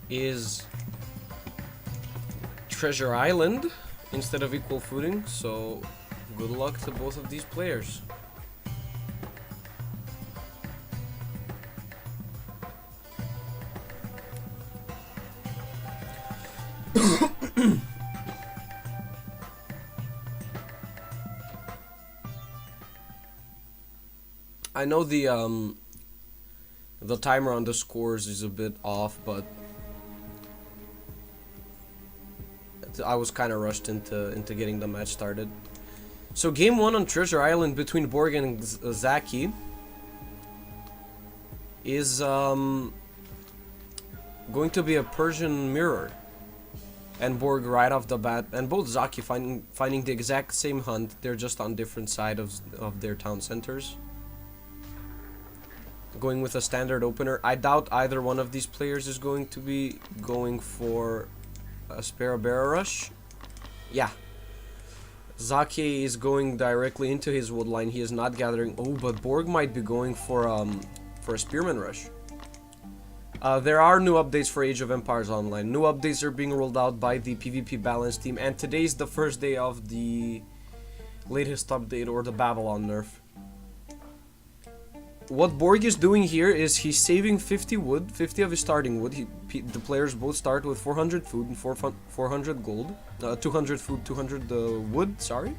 is Treasure Island instead of equal footing, so good luck to both of these players. I know the timer on the scores is a bit off, but I was kind of rushed into getting the match started. So game 1 on Treasure Island between Borg and Xakke is going to be a Persian mirror, and Borg right off the bat, and both Xakke finding the exact same hunt. They're just on different sides of their town centers. Going with a standard opener. I doubt either one of these players is going to be going for a Sparabera rush. Yeah. Xakke is going directly into his wood line. He is not gathering. Oh, but Borg might be going for a Spearman rush. There are new updates for Age of Empires Online. New updates are being rolled out by the PvP balance team, and today's the first day of the latest update, or the Babylon nerf. What Borg is doing here is he's saving 50 wood, 50 of his starting wood. The players both start with 400 food and 400 gold. 200 food, 200 wood, sorry.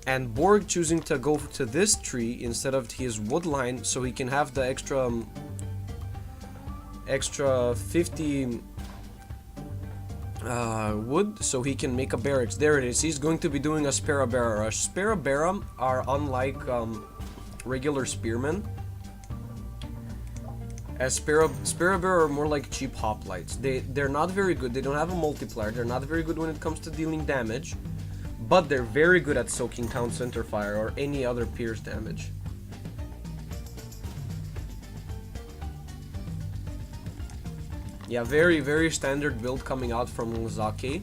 And Borg choosing to go to this tree instead of his wood line, so he can have the extra 50 wood, so he can make a barracks. There it is. He's going to be doing a Sparabera rush. Sparabera are unlike regular spearmen, as Sparabera are more like cheap hoplites. They're not very good. They don't have a multiplier. They're not very good when it comes to dealing damage, but they're very good at soaking town center fire or any other pierce damage. Yeah, very standard build coming out from Xakke.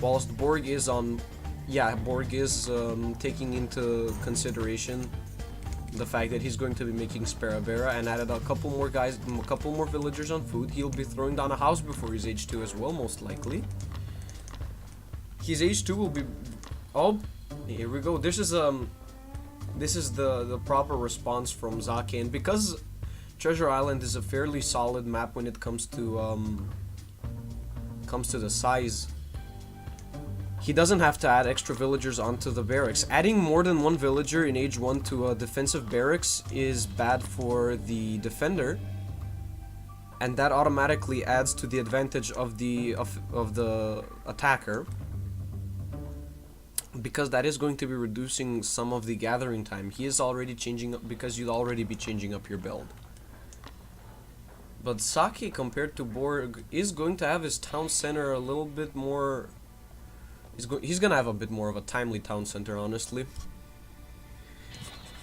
Whilst Borg is on, Borg is taking into consideration the fact that he's going to be making Sparabera and added a couple more guys, a couple more villagers on food. He'll be throwing down a house before his H2 as well, most likely. His H2 will be, oh, here we go. This is the proper response from Xakke, and because Treasure Island is a fairly solid map when it comes to the size, he doesn't have to add extra villagers onto the barracks. Adding more than one villager in Age 1 to a defensive barracks is bad for the defender, and that automatically adds to the advantage of the attacker, because that is going to be reducing some of the gathering time. He is already changing up, because you'd already be changing up your build. But Xakke, compared to Borg, is going to have his town center a little bit more. He's gonna have a bit more of a timely town center, honestly.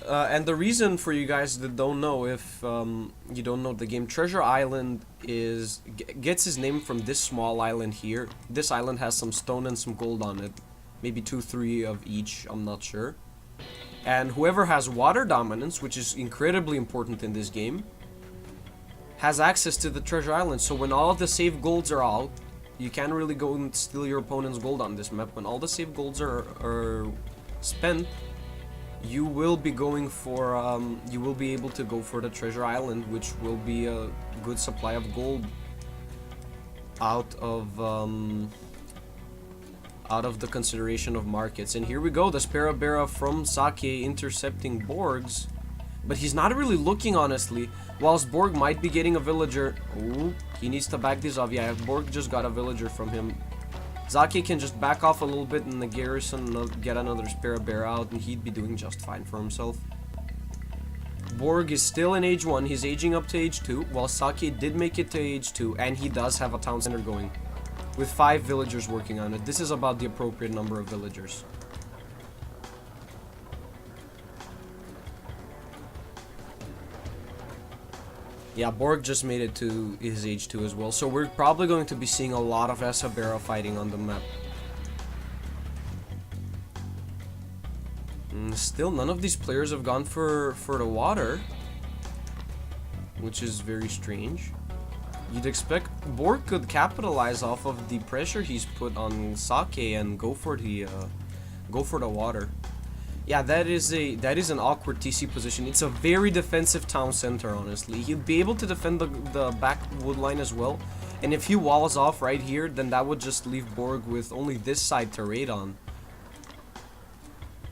And the reason, for you guys that don't know, if you don't know the game, Treasure Island gets his name from this small island here. This island has some stone and some gold on it, maybe 2-3 of each, I'm not sure. And whoever has water dominance, which is incredibly important in this game, has access to the Treasure Island. So when all of the save golds are out, you can't really go and steal your opponent's gold on this map. When all the save golds are spent, you will be going for you will be able to go for the Treasure Island, which will be a good supply of gold out of the consideration of markets. And here we go, the Sparabera from Xakke intercepting Borg's, but he's not really looking, honestly. Whilst Borg might be getting a villager. Ooh, he needs to back this off. Yeah, Borg just got a villager from him. Xakke can just back off a little bit in the garrison, get another Sparabera out, and he'd be doing just fine for himself. Borg is still in Age 1. He's aging up to Age 2, while Xakke did make it to Age 2, and he does have a town center going, with 5 villagers working on it. This is about the appropriate number of villagers. Yeah, Borg just made it to his Age 2 as well, so we're probably going to be seeing a lot of Sparabera fighting on the map. Still, none of these players have gone for the water. which is very strange. You'd expect Borg could capitalize off of the pressure he's put on Xakke and go for the water. Yeah, that is an awkward TC position. It's a very defensive town center, honestly. He'd be able to defend the back wood line as well. And if he walls off right here, then that would just leave Borg with only this side to raid on.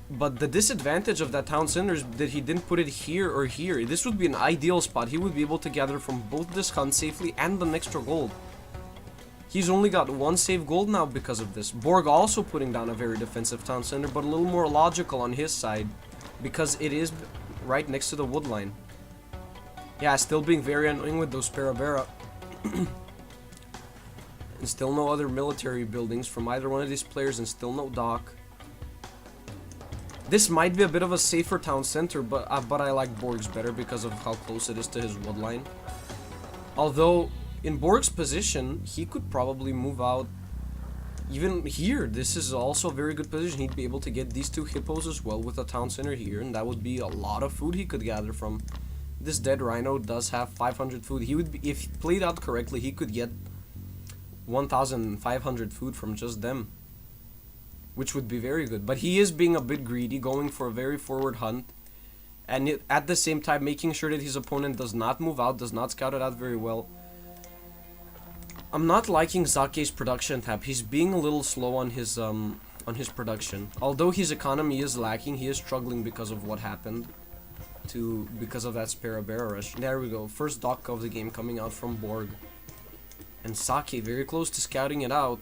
But the disadvantage of that town center is that he didn't put it here or here. This would be an ideal spot. He would be able to gather from both this hunt safely and an extra gold. He's only got 1 save gold now because of this. Borg also putting down a very defensive town center, but a little more logical on his side because it is right next to the wood line. Yeah, still being very annoying with those Parabera. And still no other military buildings from either one of these players, and still no dock. This might be a bit of a safer town center, but I like Borg's better because of how close it is to his wood line. Although, in Borg's position, he could probably move out even here. This is also a very good position. He'd be able to get these 2 hippos as well with a town center here, and that would be a lot of food he could gather from. This dead rhino does have 500 food. He would be, if played out correctly, he could get 1,500 food from just them, which would be very good. But he is being a bit greedy, going for a very forward hunt, and at the same time making sure that his opponent does not move out, does not scout it out very well. I'm not liking Xakke's production tab. He's being a little slow on his production. Although his economy is lacking, he is struggling because of what happened because of that Sparabera rush. There we go. First dock of the game coming out from Borg. And Xakke very close to scouting it out.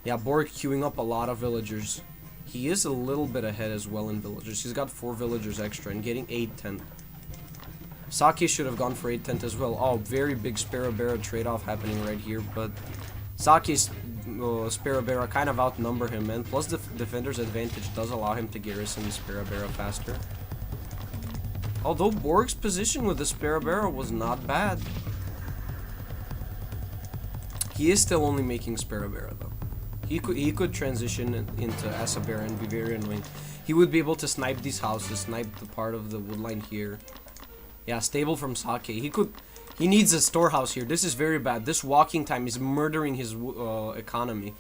Yeah, Borg queuing up a lot of villagers. He is a little bit ahead as well in villagers. He's got 4 villagers extra and getting 8-10. Xakke should have gone for 8-10 as well. Oh, very big Sparabera trade-off happening right here, but Xakke's Sparabera kind of outnumber him, and plus the defender's advantage does allow him to garrison the Sparabera faster. Although Borg's position with the Sparabera was not bad. He is still only making Sparabera though. He could transition into Asabera and be very annoying. He would be able to snipe these houses, snipe the part of the woodline here. Yeah, stable from Xakke. He needs a storehouse here. This is very bad. This walking time is murdering his economy.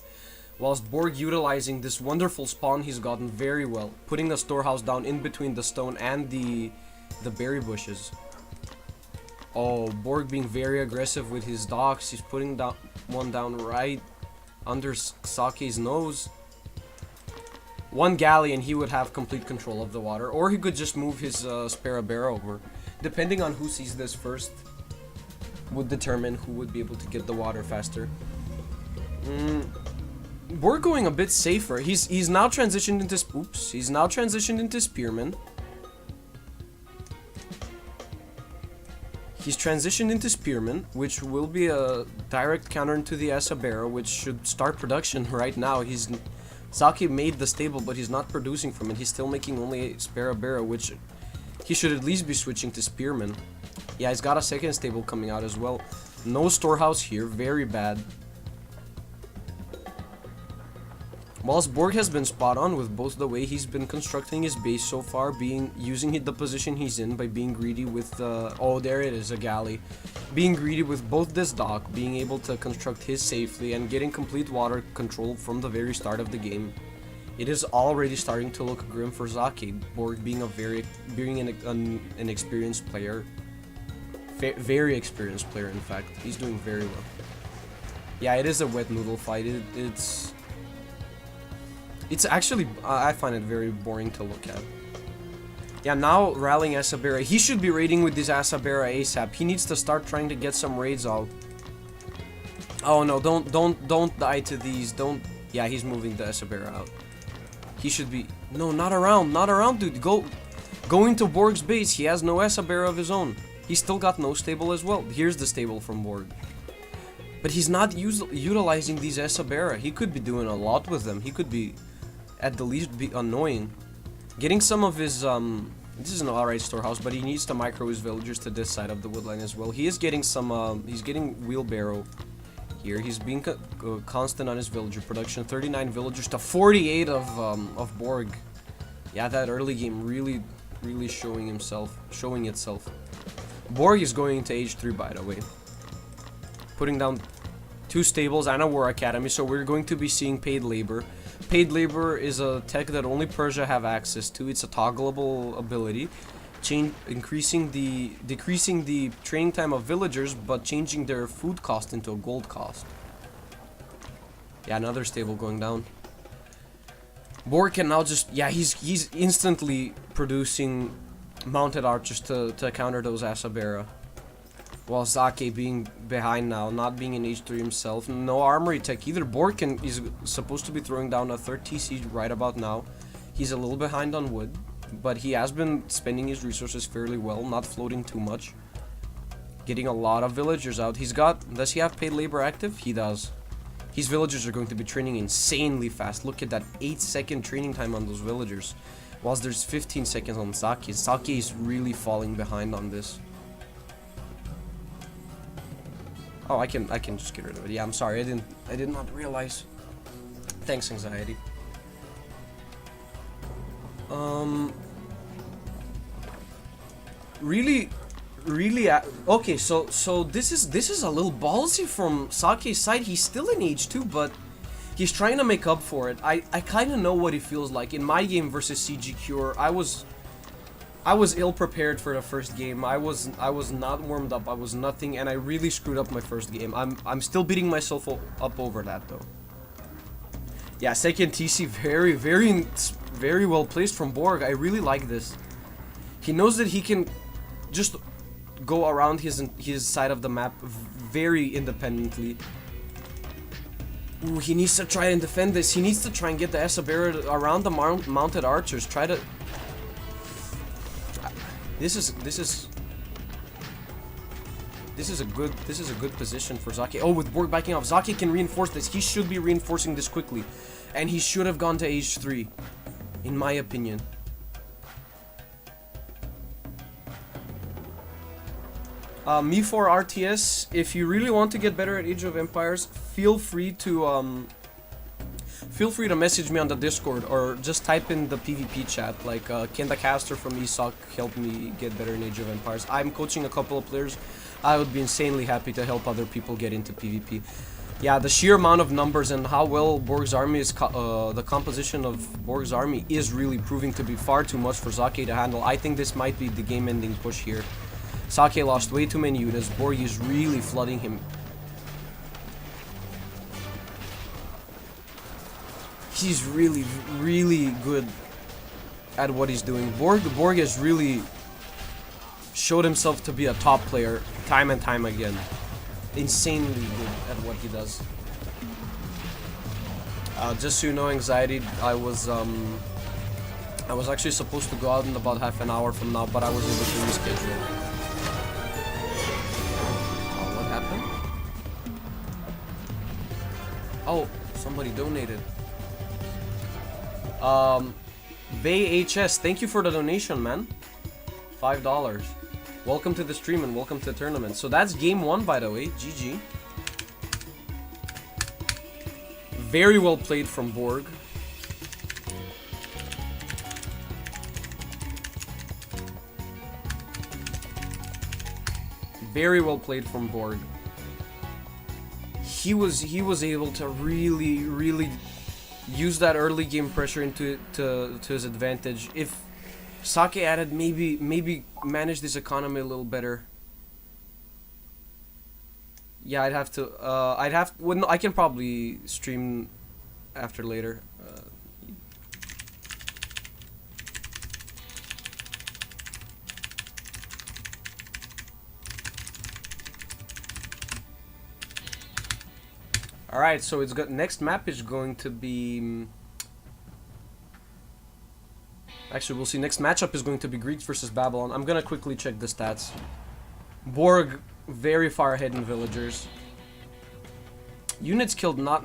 Whilst Borg utilizing this wonderful spawn he's gotten very well, putting the storehouse down in between the stone and the berry bushes. Oh, Borg being very aggressive with his docks. He's putting one down right under Xakke's nose. 1 galley and he would have complete control of the water, or he could just move his Sparabera over. Depending on who sees this first would determine who would be able to get the water faster. Borg going a bit safer. He's now transitioned into Spoops. He's now transitioned into Spearman. He's transitioned into Spearman, which will be a direct counter into the Asabera, which should start production right now. Xakke made the stable, but he's not producing from it. He's still making only Sparabera, which he should at least be switching to Spearman. Yeah, he's got a second stable coming out as well. No storehouse here, very bad. Whilst Borg has been spot on with both the way he's been constructing his base so far, using the position he's in by being greedy with oh, there it is, a galley. Being greedy with both this dock, being able to construct his safely, and getting complete water control from the very start of the game. It is already starting to look grim for Xakke. Borg being an experienced player. Very experienced player, in fact. He's doing very well. Yeah, it is a wet noodle fight. It's actually, I find it very boring to look at. Yeah, now rallying Asabera. He should be raiding with this Asabera ASAP. He needs to start trying to get some raids out. Oh no, don't die to these. Don't. Yeah, he's moving the Asabera out. He should be. No, not around, dude. Go into Borg's base. He has no Asabera of his own. He's still got no stable as well. Here's the stable from Borg. But he's not utilizing these Asabera. He could be doing a lot with them. He could be, at the least, be annoying. Getting some of his, this is an alright storehouse, but he needs to micro his villagers to this side of the woodline as well. He is getting some, he's getting wheelbarrow here. He's being constant on his villager production. 39 villagers to 48 of Borg. Yeah, that early game really really showing itself. Borg is going into age 3, by the way. Putting down 2 stables and a war academy, so we're going to be seeing paid labor. Paid labor is a tech that only Persia have access to. It's a toggleable ability, decreasing the training time of villagers, but changing their food cost into a gold cost. Yeah, another stable going down. Borg can now just, yeah, he's instantly producing mounted archers to counter those Asabera. While Xakke being behind now, not being in H3 himself. No armory tech either. Borg is supposed to be throwing down a 3rd TC right about now. He's a little behind on wood, but he has been spending his resources fairly well, not floating too much. Getting a lot of villagers out. Does he have paid labor active? He does. His villagers are going to be training insanely fast. Look at that 8-second training time on those villagers. Whilst there's 15 seconds on Xakke. Xakke is really falling behind on this. Oh, I can just get rid of it. Yeah, I'm sorry. I did not realize. Thanks, anxiety. Really, okay. So this is a little ballsy from Xakke's side. He's still in H2, but he's trying to make up for it. I kind of know what it feels like. In my game versus CG Cure, I was ill prepared for the first game. I was not warmed up. I was nothing, and I really screwed up my first game. I'm still beating myself up over that though. Yeah, second TC, very well placed from Borg. I really like this. He knows that he can just go around his side of the map very independently. Ooh, he needs to try and defend this. He needs to try and get the Asabera around the mounted archers. Try to. This is a good position for Xakke. Oh, with Borg backing off, Xakke can reinforce this. He should be reinforcing this quickly, and he should have gone to H3, in my opinion. Me for RTS. If you really want to get better at Age of Empires, feel free to message me on the Discord or just type in the PvP chat. Like, can the caster from ESOC help me get better in Age of Empires? I'm coaching a couple of players. I would be insanely happy to help other people get into PvP. Yeah, the sheer amount of numbers and how well Borg's army is, the composition of Borg's army is really proving to be far too much for Xakke to handle. I think this might be the game-ending push here. Xakke lost way too many units. Borg is really flooding him. He's really, really good at what he's doing. Borg has really showed himself to be a top player time and time again. Insanely good at what he does. Just so you know, anxiety, I was actually supposed to go out in about half an hour from now, but I was able to reschedule. What happened? Oh, somebody donated. Bay HS, thank you for the donation, man. $5. Welcome to the stream and welcome to the tournament. So that's game 1, by the way. GG. Very well played from Borg. Very well played from Borg. He was able to really use that early game pressure to his advantage. If Xakke added maybe manage this economy a little better. Yeah, I'd have to well, no, I can probably stream after later. Alright, so it's got next map is going to be actually we'll see. Next matchup is going to be Greeks versus Babylon. I'm gonna quickly check the stats. Borg very far ahead in villagers. Units killed not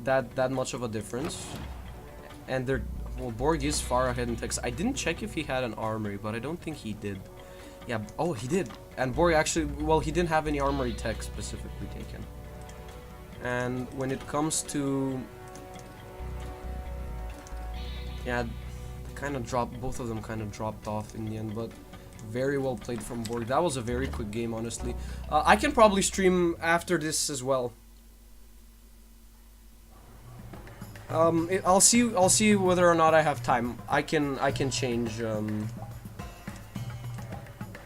that much of a difference. And they're well, Borg is far ahead in techs. I didn't check if he had an armory, but I don't think he did. Yeah, oh he did. And Borg actually, well, he didn't have any armory tech specifically taken. And when it comes to, yeah, kind of dropped, both of them kind of dropped off in the end, but very well played from Borg. That was a very quick game, honestly. I can probably stream after this as well. I'll see whether or not I have time. I can change.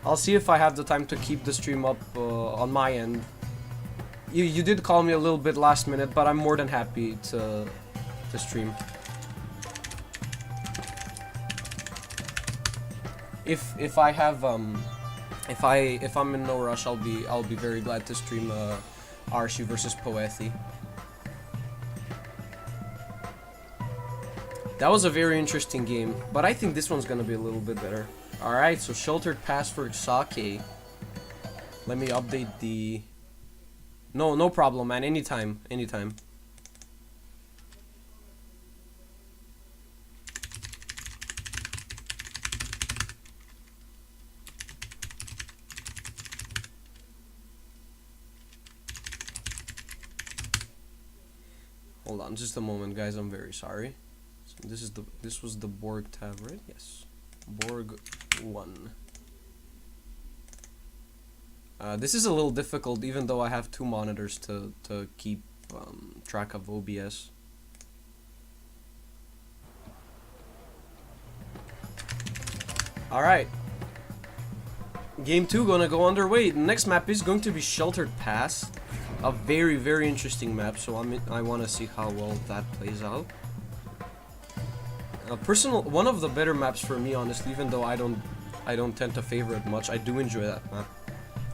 I'll see if I have the time to keep the stream up on my end. You did call me a little bit last minute, but I'm more than happy to stream. If I have if I'm in no rush, I'll be very glad to stream Arshi versus Poethi. That was a very interesting game, but I think this one's gonna be a little bit better. Alright, so sheltered pass for Xakke. Let me update the... No problem, man. Anytime. Hold on, just a moment, guys. I'm very sorry. So this was the Borg tab, right? Yes. Borg 1. This is a little difficult, even though I have two monitors to keep track of OBS. Alright. Game 2 gonna go underway. The next map is going to be Sheltered Pass. A very, very interesting map, so I want to see how well that plays out. One of the better maps for me, honestly, even though I don't tend to favor it much. I do enjoy that map.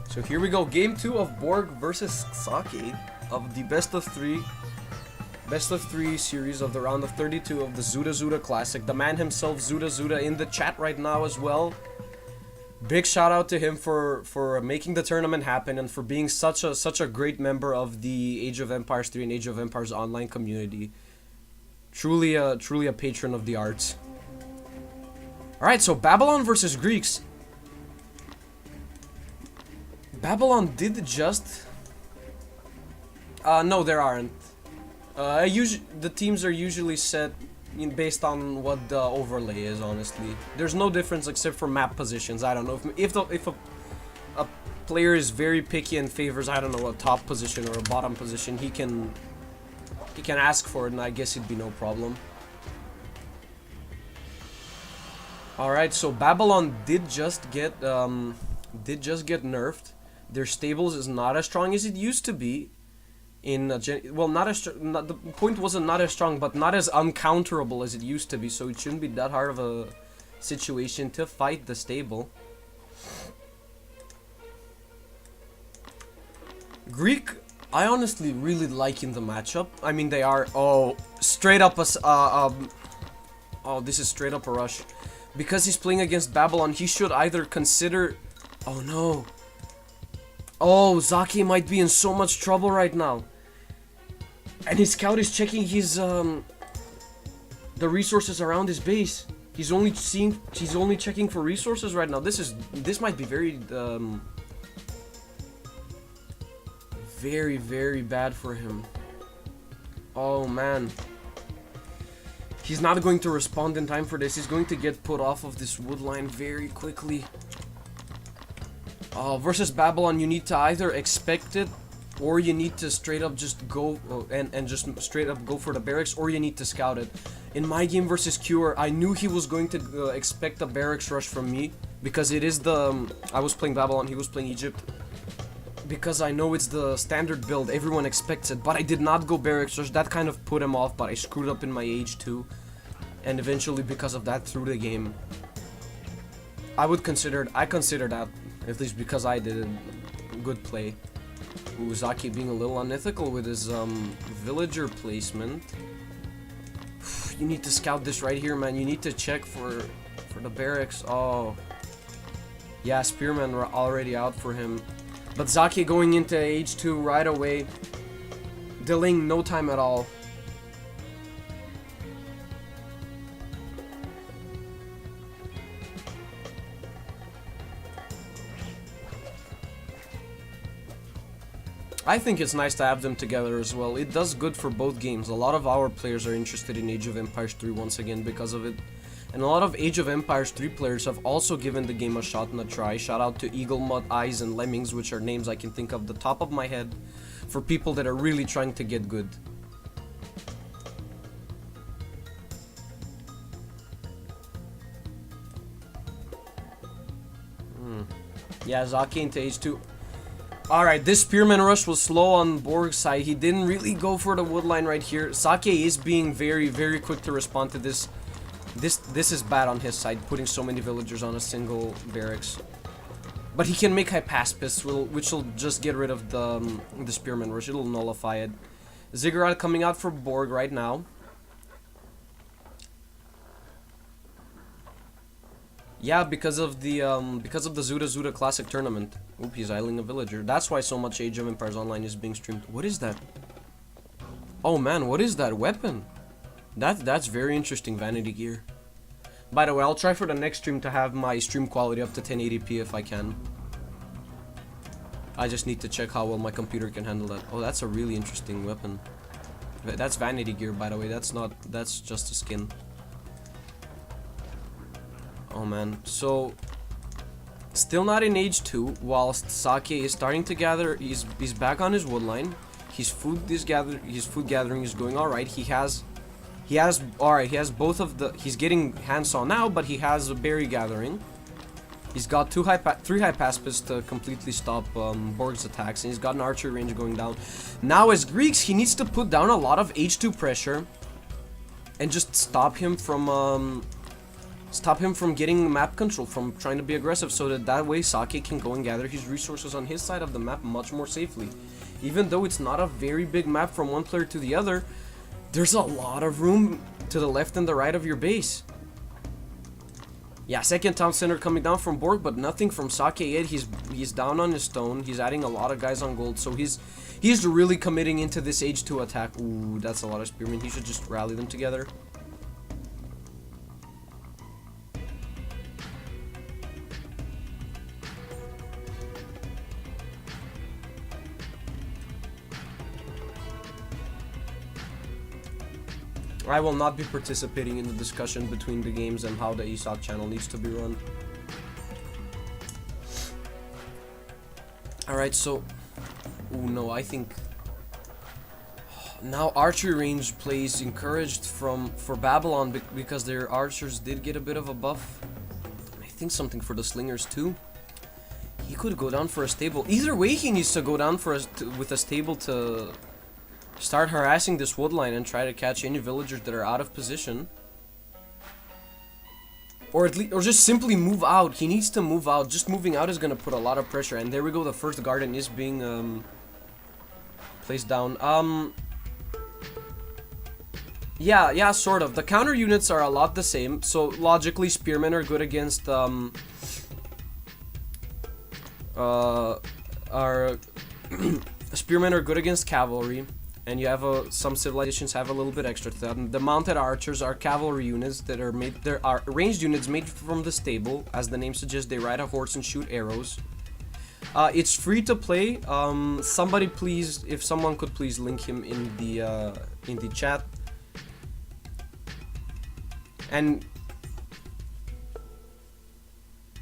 So here we go, game 2 of Borg versus Xakke of the best of three series of the round of 32 of the ZutaZuta Classic. The man himself, ZutaZuta, in the chat right now as well. Big shout out to him for making the tournament happen and for being such a great member of the Age of Empires 3 and Age of Empires online community. Truly a patron of the arts. Alright, so Babylon versus Greeks. Babylon did just... no, there aren't. The teams are usually set based on what the overlay is, honestly. There's no difference except for map positions. I don't know if a player is very picky and favors, I don't know, a top position or a bottom position, he can ask for it, and I guess it'd be no problem. Alright, so Babylon did just get nerfed. Their stables is not as strong as it used to be. Well, the point wasn't not as strong, but not as uncounterable as it used to be, so it shouldn't be that hard of a situation to fight the stable. Greek, I honestly really like in the matchup. I mean, they are straight up this is straight up a rush. Because he's playing against Babylon, he should either consider... Oh no. Oh, Xakke might be in so much trouble right now. And his scout is checking his the resources around his base. He's only checking for resources right now. This might be very very bad for him. Oh man. He's not going to respond in time for this. He's going to get put off of this wood line very quickly. Versus Babylon, you need to either expect it, or you need to straight up just go and just straight up go for the barracks, or you need to scout it. In my game versus Cure, I knew he was going to expect a barracks rush from me, because it is the... I was playing Babylon, he was playing Egypt. Because I know it's the standard build, everyone expects it, but I did not go barracks rush. That kind of put him off, but I screwed up in my age too. And eventually, because of that, through the game, I consider that, at least because I did a good play. Ooh, Xakke being a little unethical with his villager placement. You need to scout this right here, man. You need to check for the barracks. Oh, yeah, spearmen were already out for him. But Xakke going into age 2 right away, delaying no time at all. I think it's nice to have them together as well. It does good for both games. A lot of our players are interested in Age of Empires 3 once again because of it. And a lot of Age of Empires 3 players have also given the game a shot and a try. Shout out to Eagle, Mud, Eyes, and Lemmings, which are names I can think of the top of my head for people that are really trying to get good. Yeah, Xakke into H2. Alright, this Spearman rush was slow on Borg's side. He didn't really go for the wood line right here. Xakke is being very, very quick to respond to this. This is bad on his side, putting so many villagers on a single barracks. But he can make Hypaspis, which will just get rid of the Spearman rush. It'll nullify it. Ziggurat coming out for Borg right now. Yeah, because of the ZutaZuta Classic tournament. Oop, he's idling a villager. That's why so much Age of Empires Online is being streamed. What is that? Oh man, what is that weapon? That's very interesting vanity gear. By the way, I'll try for the next stream to have my stream quality up to 1080p if I can. I just need to check how well my computer can handle that. Oh, that's a really interesting weapon. That's vanity gear, by the way. That's just a skin. Oh man, so still not in age 2, whilst Xakke is starting to gather. He's back on his wood line. His food gathering is going all right. He has both of the. He's getting hands-on now, but he has a berry gathering. He's got 3 Hypaspis to completely stop Borg's attacks, and he's got an archery range going down. Now, as Greeks, he needs to put down a lot of H2 pressure and just stop him from getting map control, from trying to be aggressive, so that way Xakke can go and gather his resources on his side of the map much more safely. Even though it's not a very big map from one player to the other, there's a lot of room to the left and the right of your base. Yeah, second town center coming down from Borg, but nothing from Xakke yet. He's down on his stone. He's adding a lot of guys on gold, so he's really committing into this age 2 attack. Ooh, that's a lot of spearmen. He should just rally them together. I will not be participating in the discussion between the games and how the ESOC channel needs to be run. Alright, so... Ooh, no, I think... Now archery range plays encouraged for Babylon because their archers did get a bit of a buff. I think something for the slingers too. He could go down for a stable. Either way, he needs to go down for with a stable to... start harassing this wood line and try to catch any villagers that are out of position. Or just simply move out. He needs to move out. Just moving out is going to put a lot of pressure. And there we go. The first garden is being placed down. Yeah, sort of. The counter units are a lot the same. So logically, spearmen are good against spearmen are good against cavalry. And you have some civilizations have a little bit extra to that. The mounted archers are cavalry units that are made. There are ranged units made from the stable, as the name suggests. They ride a horse and shoot arrows. It's free to play. Somebody please, if someone could please link him in the chat. And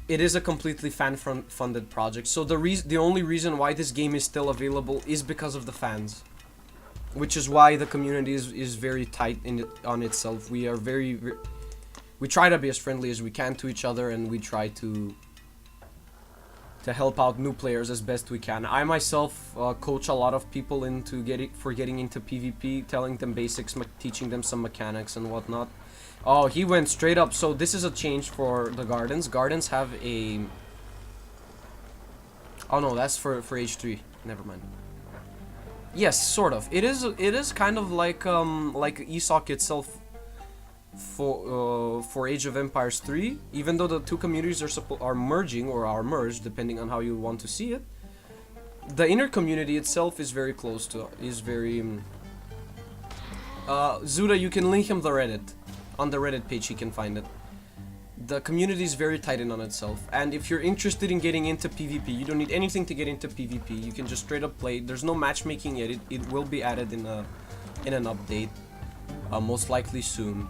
it is a completely fan-funded project. So the only reason why this game is still available is because of the fans. Which is why the community is very tight on itself. We are we try to be as friendly as we can to each other, and we try to help out new players as best we can. I myself coach a lot of people into getting into PvP, telling them basics, teaching them some mechanics and whatnot. Oh, he went straight up. So this is a change for the gardens. Gardens have a... Oh no, that's for H3. Never mind. Yes, sort of. It is kind of like ESOC itself for Age of Empires 3. Even though the two communities are merging or are merged, depending on how you want to see it. The inner community itself is very close to Zuta, you can link him the Reddit. On the Reddit page, he can find it. The community is very tight in on itself, and if you're interested in getting into PvP, you don't need anything to get into PvP. You can just straight up play. There's no matchmaking yet. It will be added in an update, most likely soon.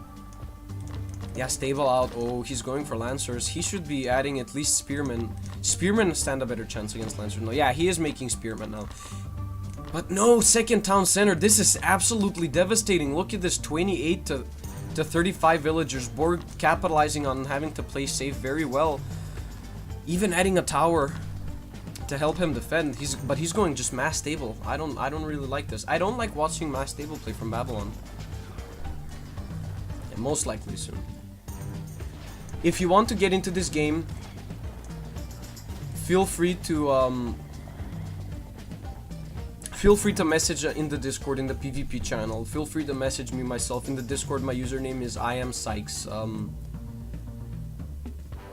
Yeah, stable out. Oh, he's going for Lancers. He should be adding at least Spearmen. Spearmen stand a better chance against Lancers. No, yeah, he is making Spearmen now. But no, second town center. This is absolutely devastating. Look at this, 28 to 35 villagers. Borg capitalizing on having to play safe very well. Even adding a tower to help him defend. But he's going just mass stable. I don't really like this. I don't like watching mass stable play from Babylon. Yeah, most likely soon. If you want to get into this game, feel free to message in the Discord, in the PvP channel. Feel free to message me myself in the Discord. My username is IamSYKES.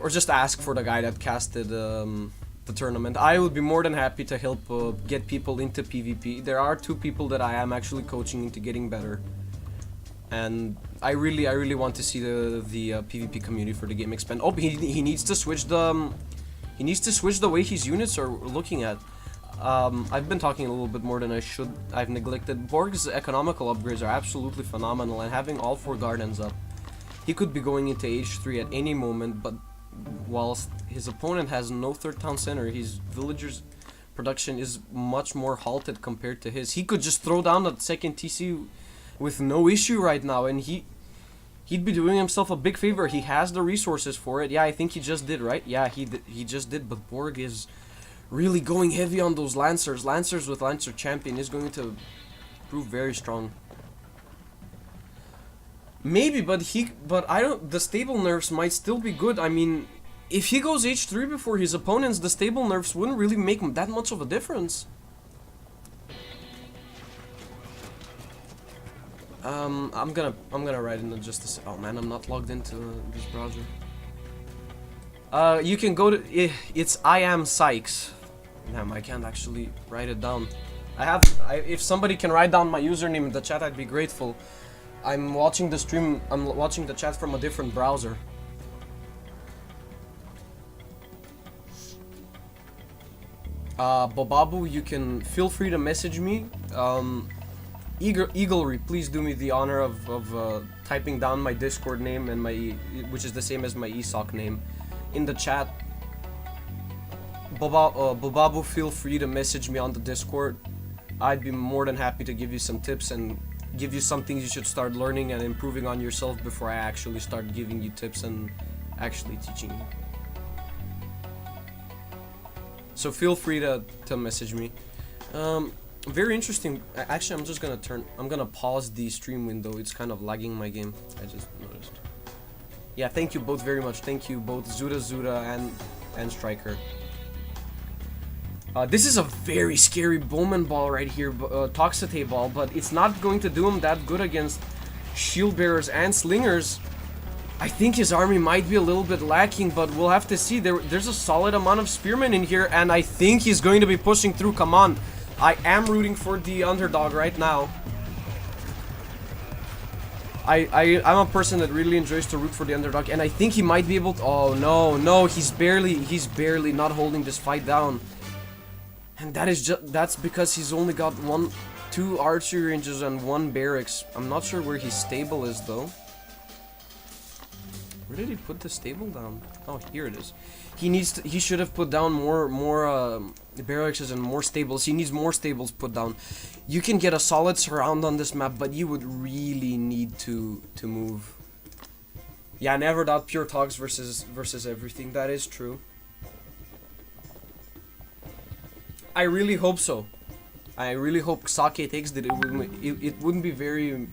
Or just ask for the guy that casted the tournament. I would be more than happy to help get people into PvP. There are 2 people that I am actually coaching into getting better. And I really want to see the PvP community for the game expand. Oh, he needs to switch the way his units are looking at. I've been talking a little bit more than I should. I've neglected. Borg's economical upgrades are absolutely phenomenal, and having all 4 gardens up, he could be going into H3 at any moment. But whilst his opponent has no third town center, his villagers' production is much more halted compared to his. He could just throw down a second TC with no issue right now, and he'd be doing himself a big favor. He has the resources for it. Yeah, I think he just did, right? Yeah, he just did. But Borg is really going heavy on those Lancers. Lancers with Lancer Champion is going to prove very strong. Maybe, but I don't. The stable nerfs might still be good. I mean, if he goes H3 before his opponents, the stable nerfs wouldn't really make that much of a difference. I'm gonna write in just a sec. Oh man, I'm not logged into this browser. You can go to it's IamSYKES. Damn, I can't actually write it down. If somebody can write down my username in the chat, I'd be grateful. I'm watching the stream. I'm watching the chat from a different browser. Bobabu, you can feel free to message me. Eaglery, please do me the honor of typing down my Discord name and which is the same as my ESOC name, in the chat. Bobabu, feel free to message me on the Discord. I'd be more than happy to give you some tips and give you some things you should start learning and improving on yourself before I actually start giving you tips and actually teaching you. So feel free to message me. Very interesting. Actually, I'm gonna pause the stream window. It's kind of lagging my game. I just noticed. Yeah, thank you both very much. Thank you both, ZutaZuta and Striker. This is a very scary Bowman ball right here, Toxite ball, but it's not going to do him that good against shield bearers and slingers. I think his army might be a little bit lacking, but we'll have to see. There's a solid amount of spearmen in here, and I think he's going to be pushing through. Come on. I am rooting for the underdog right now. I'm a person that really enjoys to root for the underdog, and I think he might be able to. Oh no, he's barely not holding this fight down. And that's because he's only got 2 archery ranges and 1 barracks. I'm not sure where his stable is though. Where did he put the stable down? Oh, here it is. He should have put down more barracks and more stables. He needs more stables put down. You can get a solid surround on this map, but you would really need to move. Yeah, never doubt pure togs versus everything. That is true. I really hope so. I really hope Xakke36 that it wouldn't be very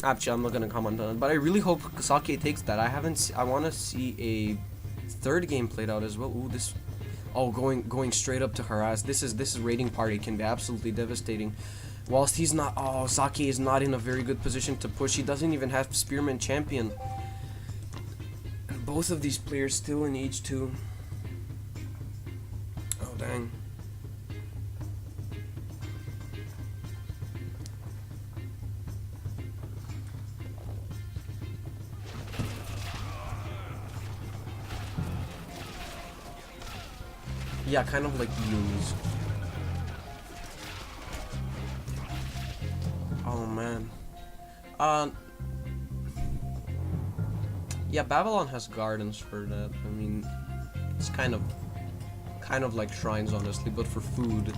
actually, I'm not gonna comment on it, but I really hope Xakke36 that. I want to see a third game played out as well. Ooh, this. Oh, going straight up to harass. This is raiding party can be absolutely devastating. Whilst he's not. Oh, Xakke is not in a very good position to push. He doesn't even have Spearman Champion. And both of these players still in H2. Oh dang. Yeah, kind of like Yumi's. Oh man. Yeah, Babylon has gardens for that. I mean, it's kind of like shrines, honestly, but for food.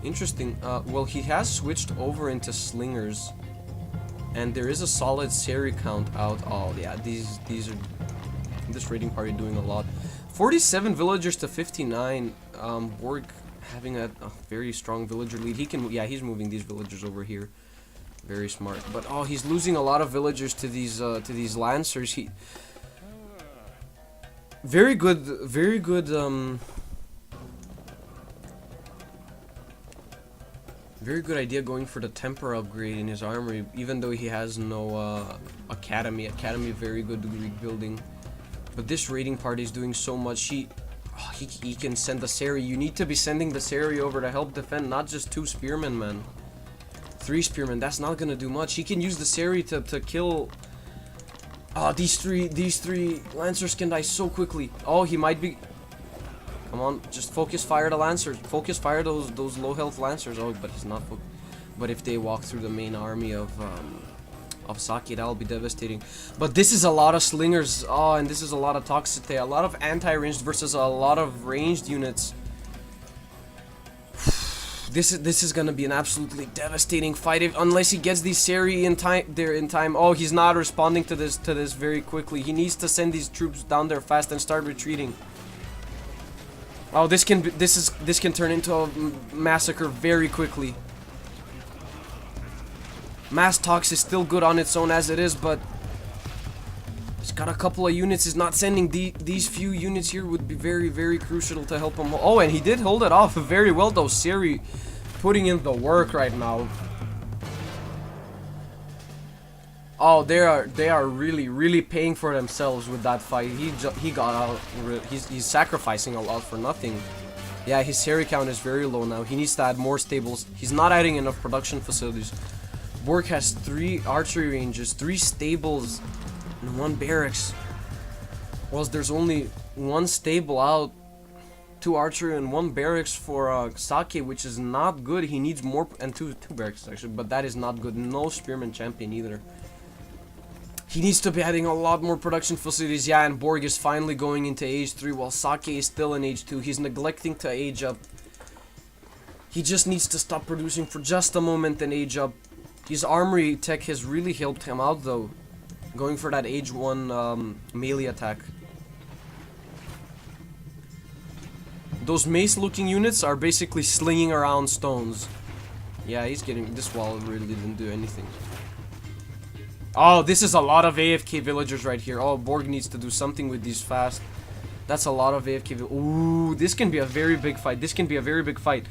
Interesting. Well, he has switched over into slingers, and there is a solid Seri count out. Oh yeah, these are this raiding party doing a lot. 47 villagers to 59. Borg having a very strong villager lead. He can, yeah, he's moving these villagers over here. Very smart. But oh, he's losing a lot of villagers to these lancers. Very good. Very good idea going for the temper upgrade in his armory, even though he has no academy. Academy, very good Greek building. But this raiding party is doing so much. He can send the Seri. You need to be sending the Seri over to help defend, not just 2 spearmen, man. 3 spearmen, that's not gonna do much. He can use the Seri to kill. These three lancers can die so quickly. Oh, he might be. Come on, just focus fire the lancers. Focus fire those low health lancers. Oh, but he's not. But if they walk through the main army of Xakke, that'll be devastating. But this is a lot of slingers. Oh, and this is a lot of toxicity. A lot of anti-ranged versus a lot of ranged units. This is gonna be an absolutely devastating fight unless he gets these Seri in time. Oh, he's not responding to this very quickly. He needs to send these troops down there fast and start retreating. Oh, this can turn into a massacre very quickly. Mass Tox is still good on its own as it is, but he's got a couple of units. He's not sending these few units here would be very crucial to help him. Oh, and he did hold it off very well though. Seri putting in the work right now. Oh, they are really paying for themselves with that fight. He got out. He's sacrificing a lot for nothing. Yeah, his Seri count is very low now. He needs to add more stables. He's not adding enough production facilities. Borg has 3 archery ranges, 3 stables, and 1 barracks. Whilst there's only 1 stable out, 2 archery and 1 barracks for Xakke, which is not good. He needs more, and two barracks actually, but that is not good. No spearman champion either. He needs to be adding a lot more production facilities. Yeah, and Borg is finally going into age 3 while Xakke is still in age 2. He's neglecting to age up. He just needs to stop producing for just a moment and age up. His armory tech has really helped him out though. Going for that age 1 melee attack. Those mace looking units are basically slinging around stones. Yeah, he's getting, this wall really didn't do anything. Oh, this is a lot of AFK villagers right here. Oh, Borg needs to do something with these fast. That's a lot of AFK. Ooh, this can be a very big fight. This can be a very big fight.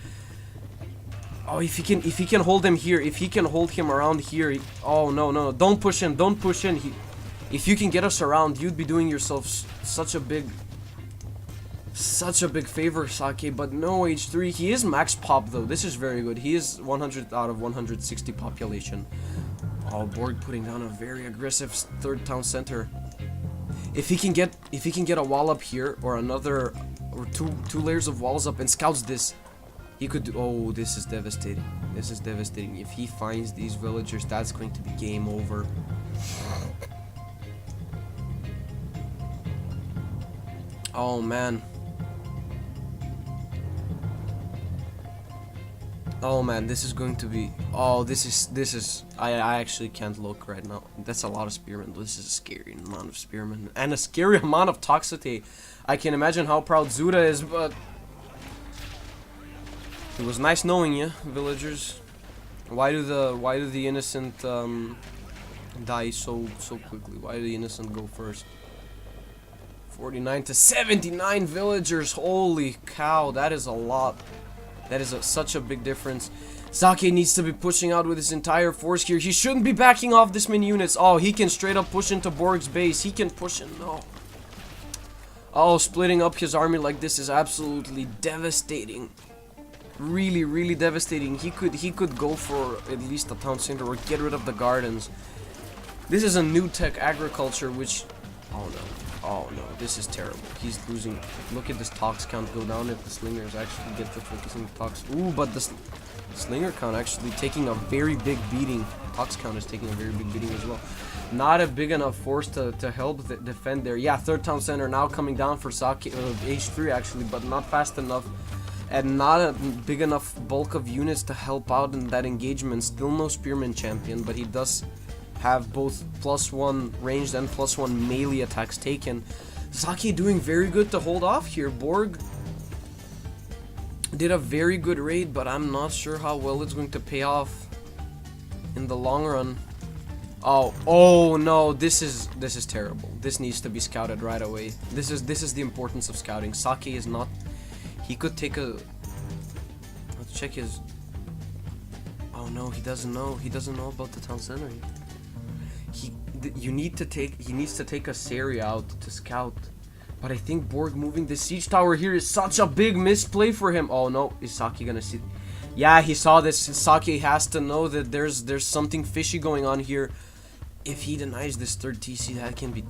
Oh, if he can hold him here, if he can hold him around here. Oh no, don't push in, don't push in. If you can get us around, you'd be doing yourself such a big favor, Xakke. But no, H3. He is max pop though. This is very good. He is 100 out of 160 population. Oh, Borg putting down a very aggressive 3rd town center. If he can get a wall up here or another or two layers of walls up and scouts this, he could do. Oh, this is devastating. This is devastating. If he finds these villagers, that's going to be game over. Oh man. Oh man, this is going to be. Oh, this is. I actually can't look right now. That's a lot of spearmen. This is a scary amount of spearmen and a scary amount of toxicity. I can imagine how proud Zuta is, but it was nice knowing you, villagers. Why do the innocent die so quickly? Why do the innocent go first? 49 to 79 villagers. Holy cow, that is a lot. That is such a big difference. Xakke needs to be pushing out with his entire force here. He shouldn't be backing off this many units. Oh, he can straight up push into Borg's base. He can push in. No. Oh, splitting up his army like this is absolutely devastating. Really devastating. He could go for at least a town center or get rid of the gardens. This is a new tech agriculture, which... Oh no. Oh no, this is terrible. He's losing. Look at this tox count go down if the slingers actually get to focusing the tox. Ooh, but Slinger count actually taking a very big beating. Tox count is taking a very big beating as well. Not a big enough force to help defend there. Yeah, third town center now coming down for Xakke, H3 actually, but not fast enough. And not a big enough bulk of units to help out in that engagement. Still no Spearman champion, but he does have both +1 ranged and +1 melee attacks taken. Xakke doing very good to hold off here. Borg did a very good raid, but I'm not sure how well it's going to pay off in the long run. Oh no, this is terrible. This needs to be scouted right away. This is the importance of scouting. Xakke is not. He could take a. Let's check his. Oh no, he doesn't know. He doesn't know about the town center. He needs to take a Seri out to scout. But I think Borg moving the siege tower here is such a big misplay for him. Oh no, is Xakke gonna see? Yeah, he saw this. Xakke has to know that there's something fishy going on here. If he denies this third TC, that can be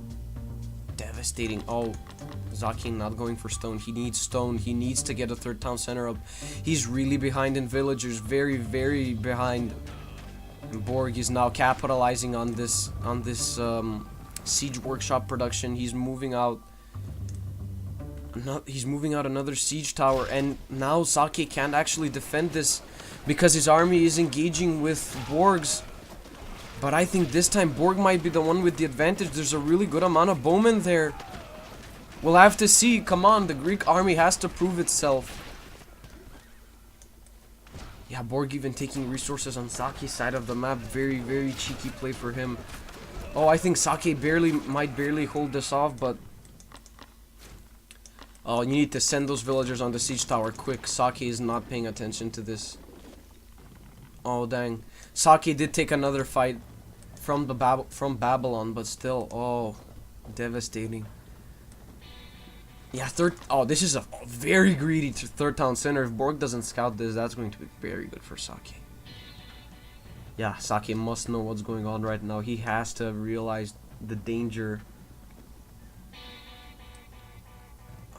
devastating. Oh, Xakke not going for stone. He needs stone. He needs to get a third town center up. He's really behind in villagers. Very, very behind. And Borg is now capitalizing on this siege workshop production. He's moving out. He's moving out another siege tower, and now Xakke can't actually defend this because his army is engaging with Borg's. But I think this time Borg might be the one with the advantage. There's a really good amount of bowmen there. We'll have to see. Come on, the Greek army has to prove itself. Yeah, Borg even taking resources on Xakke's side of the map. Very, very cheeky play for him. Oh, I think Xakke might barely hold this off, but... Oh, you need to send those villagers on the siege tower quick. Xakke is not paying attention to this. Oh, dang. Xakke did take another fight from Babylon, but still, oh, devastating. Yeah, oh, this is a very greedy third town center. If Borg doesn't scout this, that's going to be very good for Xakke. Yeah, Xakke must know what's going on right now. He has to realize the danger.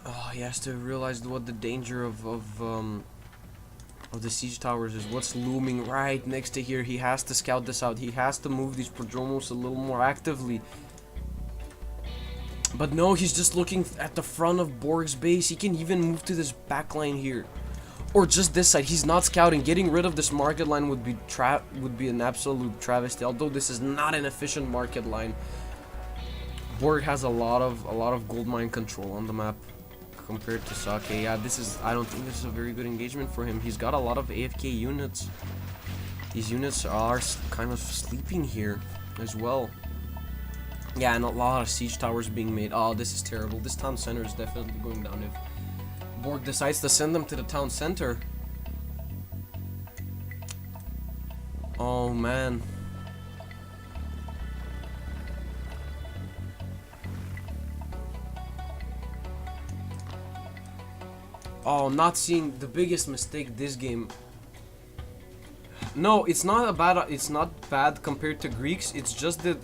Oh, he has to realize what the danger of the siege towers is. What's looming right next to here. He has to scout this out. He has to move these prodromos a little more actively. But no, he's just looking at the front of Borg's base. He can even move to this back line here, or just this side. He's not scouting. Getting rid of this market line would be an absolute travesty. Although this is not an efficient market line, Borg has a lot of gold mine control on the map compared to Xakke. Yeah, I don't think this is a very good engagement for him. He's got a lot of AFK units. These units are kind of sleeping here as well. Yeah, and a lot of siege towers being made. Oh, this is terrible. This town center is definitely going down if Borg decides to send them to the town center. Oh, man. Oh, not seeing the biggest mistake this game. No, it's not bad compared to Greeks. It's just that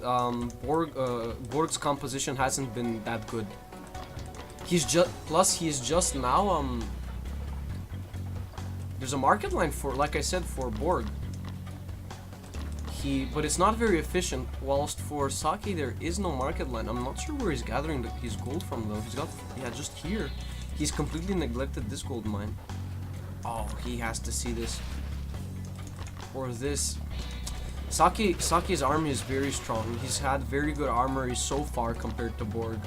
Borg's composition hasn't been that good. He's just now there's a market line for, like I said, for Borg. But it's not very efficient. Whilst for Xakke there is no market line. I'm not sure where he's gathering his gold from though. He's got, yeah, just here. He's completely neglected this gold mine. Oh, he has to see this. Or this. Xakke's army is very strong. He's had very good armory so far compared to Borg.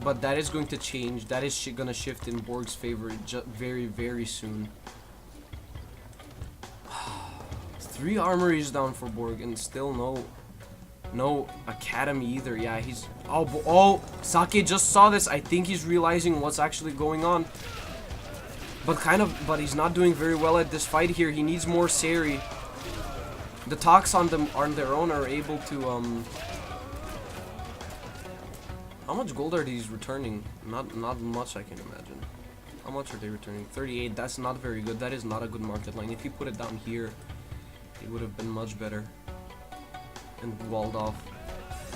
But that is going to change. That is going to shift in Borg's favor very, very soon. 3 armories down for Borg and still no academy either. Yeah, he's... Oh, Xakke just saw this. I think he's realizing what's actually going on. But he's not doing very well at this fight here. He needs more Seri. The talks on their own are able to How much gold are these returning? Not much, I can imagine. How much are they returning? 38. That's not very good. That is not a good market line. If you put it down here, it would have been much better and walled off.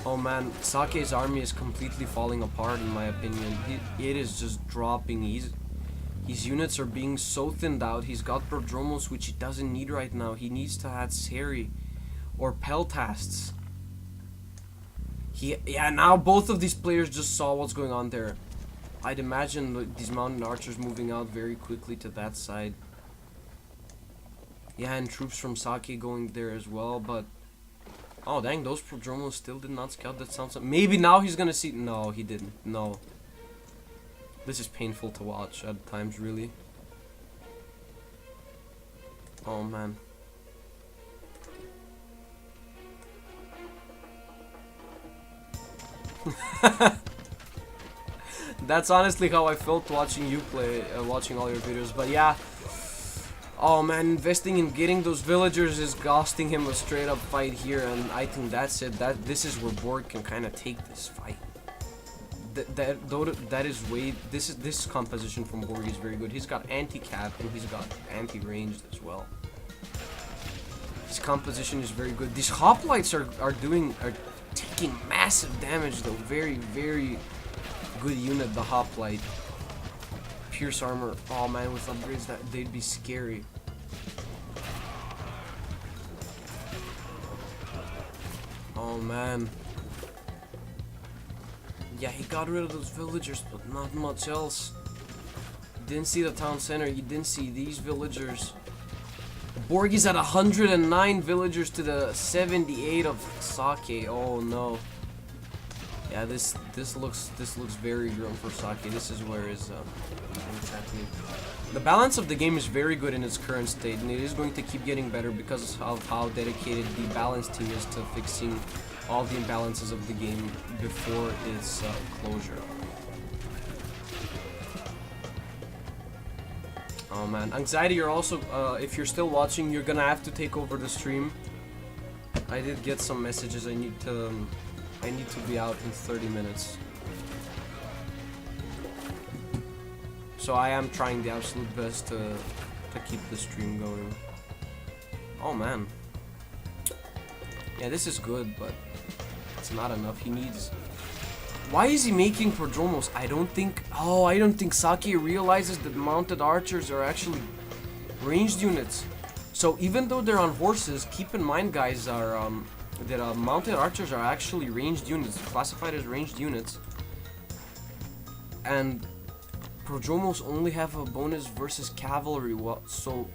Oh man, Xakke's army is completely falling apart in my opinion. It is just dropping. His units are being so thinned out. He's got Prodromos, which he doesn't need right now. He needs to add Seri or Peltasts. Yeah, now both of these players just saw what's going on there. I'd imagine these mountain archers moving out very quickly to that side. Yeah, and troops from Xakke going there as well, but... Oh, dang, those Prodromos still did not scout. That sounds... Maybe now he's gonna see... No, he didn't. No. This is painful to watch at times, really. Oh, man. That's honestly how I felt watching you play, watching all your videos. But yeah, oh man, investing in getting those villagers is costing him a straight up fight here, and I think that's it. This is where Borg can kind of take this fight. This composition from Borg is very good. He's got anti-cap and he's got anti-ranged as well. His composition is very good. These hoplites are taking massive damage though. Very, very good unit, the hoplite. Pierce armor. Oh man, with upgrades they'd be scary. Oh man. Yeah, he got rid of those villagers, but not much else. You didn't see the town center. You didn't see these villagers. Borg is at 109 villagers to the 78 of Xakke. Oh no. Yeah, this looks very grim for Xakke. This is where is what's happening. The balance of the game is very good in its current state, and it is going to keep getting better because of how dedicated the balance team is to fixing all the imbalances of the game before its closure. Oh man, Anxiety, you're also, if you're still watching, you're gonna have to take over the stream. I did get some messages. I need to be out in 30 minutes. So I am trying the absolute best to keep the stream going. Oh man. Yeah, this is good, but it's not enough. He needs... Why is he making Prodromos? I don't think Xakke realizes that mounted archers are actually ranged units. So even though they're on horses, keep in mind, guys, that mounted archers are actually ranged units, classified as ranged units. And Prodromos only have a bonus versus cavalry. So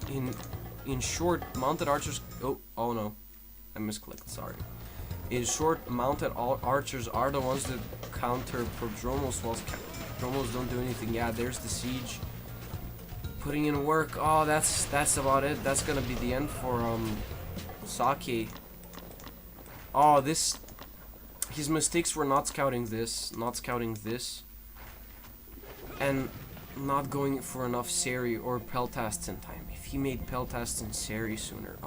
in short, mounted archers... Oh no. I misclicked, sorry. In short, mounted archers are the ones that counter Prodromos, whilst Prodromos don't do anything. Yeah, there's the siege. Putting in work. Oh, that's about it. That's gonna be the end for Xakke. Oh, his mistakes were not scouting this, and not going for enough Seri or Peltasts in time. If he made Peltasts and Seri sooner,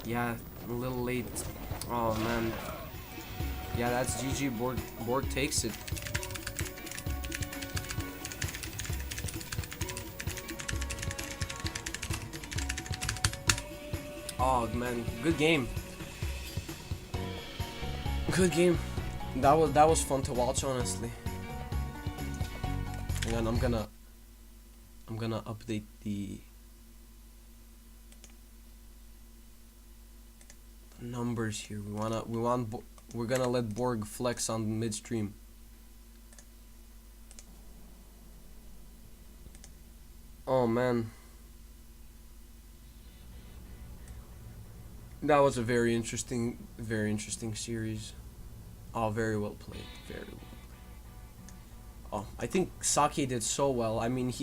yeah, a little late. Oh man. Yeah, that's GG. Borg takes it. Oh man, good game. Good game. That was fun to watch, honestly. And I'm gonna update the numbers here. We're gonna let Borg flex on midstream. Oh man, that was a very interesting series. Oh, very well played. Very well played. Oh, I think Xakke did so well. I mean,